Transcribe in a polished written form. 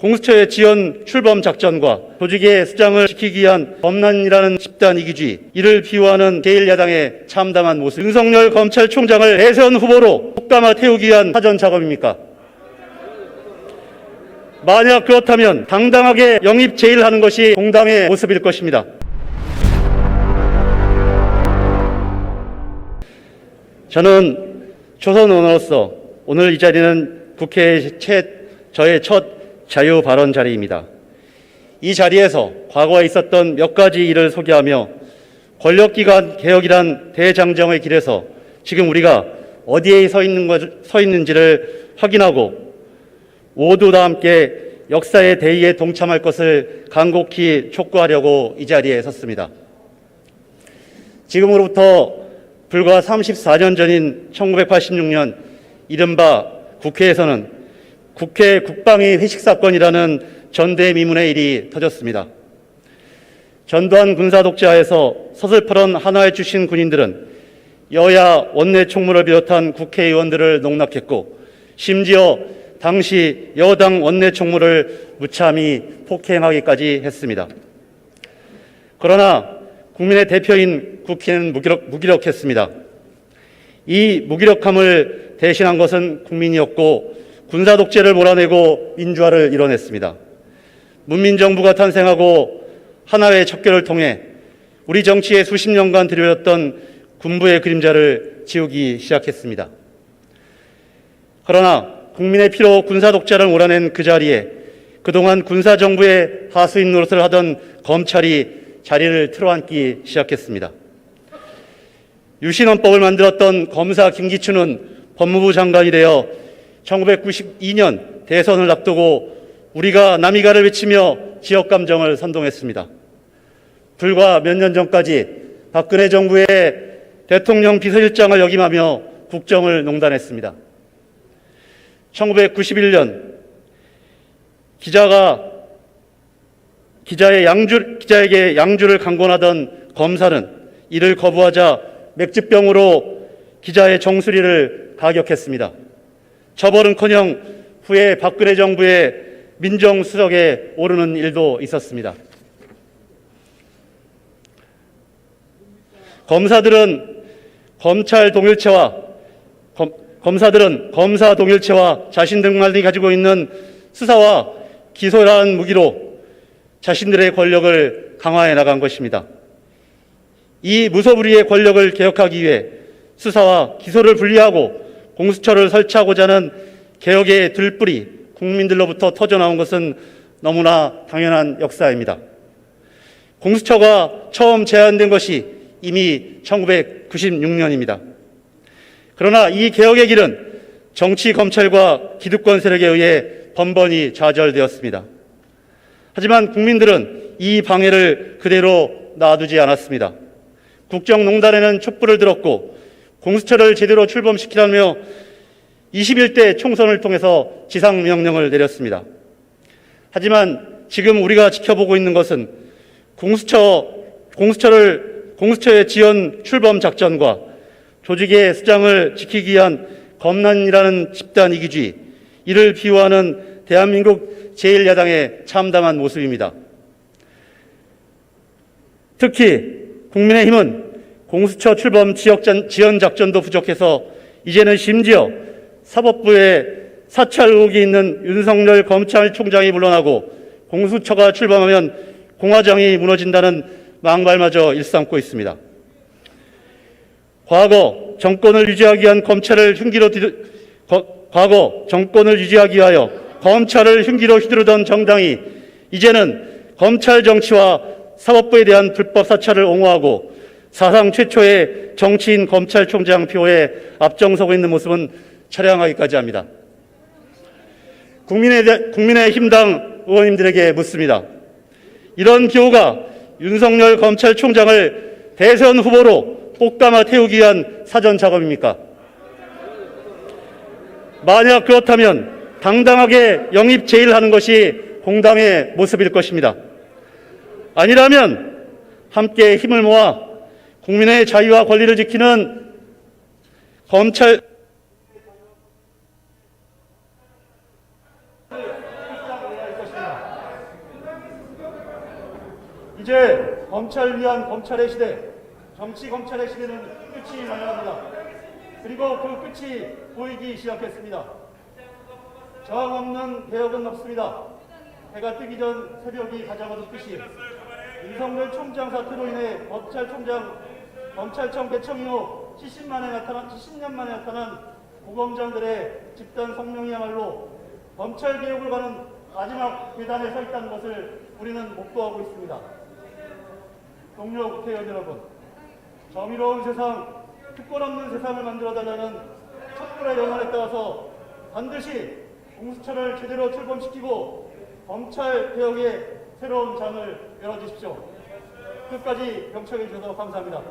공수처의 지연 출범 작전과 조직의 수장을 지키기 위한 범난이라는 집단 이기주의, 이를 비호하는 제1야당의 참담한 모습, 윤석열 검찰총장을 대선 후보로 촉감아 태우기 위한 사전 작업입니까? 만약 그렇다면 당당하게 영입 제의를 것이 공당의 모습일 것입니다. 저는 조선 언어로서 오늘 이 자리는 국회의 저의 첫 자유 발언 자리입니다. 이 자리에서 과거에 있었던 몇 가지 일을 소개하며 권력기관 개혁이란 대장정의 길에서 지금 우리가 어디에 서 있는지를 확인하고 모두 다 함께 역사의 대의에 동참할 것을 간곡히 촉구하려고 이 자리에 섰습니다. 지금으로부터 불과 34년 전인 1986년 이른바 국회에서는 국회 국방위 회식 사건이라는 전대미문의 일이 터졌습니다. 전두환 군사독재하에서 서슬퍼런 한화에 주신 군인들은 여야 원내 총무를 비롯한 국회의원들을 농락했고 심지어 당시 여당 원내 총무를 무참히 폭행하기까지 했습니다. 그러나 국민의 대표인 국회는 무기력했습니다. 이 무기력함을 대신한 것은 국민이었고 군사독재를 몰아내고 민주화를 이뤄냈습니다. 문민정부가 탄생하고 하나의 척결을 통해 우리 정치에 수십 년간 드려졌던 군부의 그림자를 지우기 시작했습니다. 그러나 국민의 피로 군사독재를 몰아낸 그 자리에 그동안 군사정부의 하수인 노릇을 하던 검찰이 자리를 틀어앉기 시작했습니다. 유신헌법을 만들었던 검사 김기춘은 법무부 장관이 되어 1992년 대선을 앞두고 우리가 남이가를 외치며 지역감정을 선동했습니다. 불과 몇 년 전까지 박근혜 정부의 대통령 비서실장을 역임하며 국정을 농단했습니다. 1991년 기자에게 양주를 강권하던 검사는 이를 거부하자 맥주병으로 기자의 정수리를 가격했습니다. 처벌은커녕 후에 박근혜 정부의 민정수석에 오르는 일도 있었습니다. 검사들은 검사 동일체와 자신들만이 가지고 있는 수사와 기소라는 무기로 자신들의 권력을 강화해 나간 것입니다. 이 무소불위의 권력을 개혁하기 위해 수사와 기소를 분리하고 공수처를 설치하고자 하는 개혁의 들뿌리 국민들로부터 터져나온 것은 너무나 당연한 역사입니다. 공수처가 처음 제안된 것이 이미 1996년입니다. 그러나 이 개혁의 길은 정치, 검찰과 기득권 세력에 의해 번번이 좌절되었습니다. 하지만 국민들은 이 방해를 그대로 놔두지 않았습니다. 국정농단에는 촛불을 들었고 공수처를 제대로 출범시키라며 21대 총선을 통해서 지상명령을 내렸습니다. 하지만 지금 우리가 지켜보고 있는 것은 공수처의 지연 출범 작전과 조직의 수장을 지키기 위한 검난이라는 집단 이기주의, 이를 비호하는 대한민국 제1야당의 참담한 모습입니다. 특히 국민의힘은 공수처 출범 지연 작전도 부족해서 이제는 심지어 사법부에 사찰 의혹이 있는 윤석열 검찰총장이 물러나고 공수처가 출범하면 공화정이 무너진다는 망발마저 일삼고 있습니다. 과거 정권을 유지하기 위하여 검찰을 흉기로 휘두르던 정당이 이제는 검찰 정치와 사법부에 대한 불법 사찰을 옹호하고 사상 최초의 정치인 검찰총장 표에 앞장서고 있는 모습은 철량하기까지 합니다. 국민의힘당 의원님들에게 묻습니다. 이런 기호가 윤석열 검찰총장을 대선 후보로 뽑감아 태우기 위한 사전 작업입니까? 만약 그렇다면 당당하게 영입 제의를 하는 것이 공당의 모습일 것입니다. 아니라면 함께 힘을 모아 국민의 자유와 권리를 지키는 검찰 이제 검찰 위한 검찰의 시대, 정치 검찰의 시대는 끝이 나야 합니다. 그리고 그 끝이 보이기 시작했습니다. 저항 없는 개혁은 없습니다. 해가 뜨기 전 새벽이 가져가듯이 윤석열 총장 사태로 인해 검찰청 개청 이후 70년 만에 나타난 고검장들의 집단 성명이야말로 검찰 개혁을 가는 마지막 계단에 서 있다는 것을 우리는 목도하고 있습니다. 동료 국회의원 여러분, 정의로운 세상, 특권 없는 세상을 만들어달라는 촛불의 영혼에 따라서 반드시 공수처를 제대로 출범시키고 검찰 개혁의 새로운 장을 열어주십시오. 끝까지 경청해 주셔서 감사합니다.